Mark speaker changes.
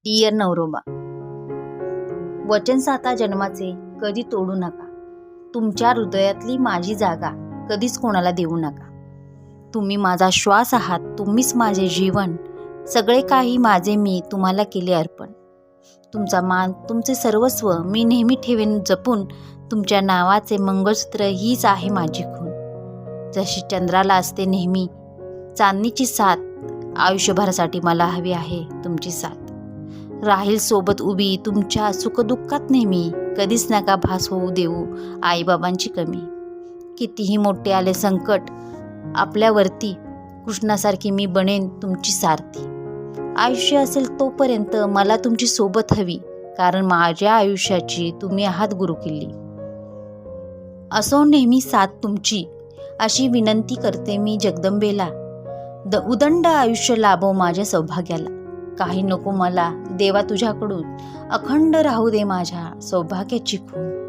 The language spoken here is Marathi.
Speaker 1: डिअर नवरोबा, वचन साता जन्माचे कधी तोडू नका. तुमच्या हृदयातली माझी जागा कधीच कोणाला देऊ नका. तुम्ही माझा श्वास आहात, तुम्हीच माझे जीवन, सगळे काही माझे मी तुम्हाला केले अर्पण. तुमचा मान, तुमचे सर्वस्व मी नेहमी ठेवेन जपून. तुमच्या नावाचे मंगळसूत्र हीच आहे माझी खूण. जशी चंद्राला असते नेहमी चांदणीची साथ, आयुष्यभरासाठी मला हवी आहे तुमची साथ. राहील सोबत उभी तुमच्या सुखदुःखात नेहमी. कधीच नका भास होऊ देऊ आईबाबांची कमी. कितीही मोठे आले संकट आपल्यावरती, कृष्णासारखी मी बनेन तुमची सारथी. आयुष्य असेल तोपर्यंत मला तुमची सोबत हवी, कारण माझ्या आयुष्याची तुम्ही आहात गुरुकिल्ली. असो नेहमी साथ तुमची, अशी विनंती करते मी जगदंबेला. उदंड आयुष्य लाभो माझ्या सौभाग्याला. काही नको मला देवा तुझ्याकडून, अखंड राहू दे माझ्या सौभाग्याची खूण.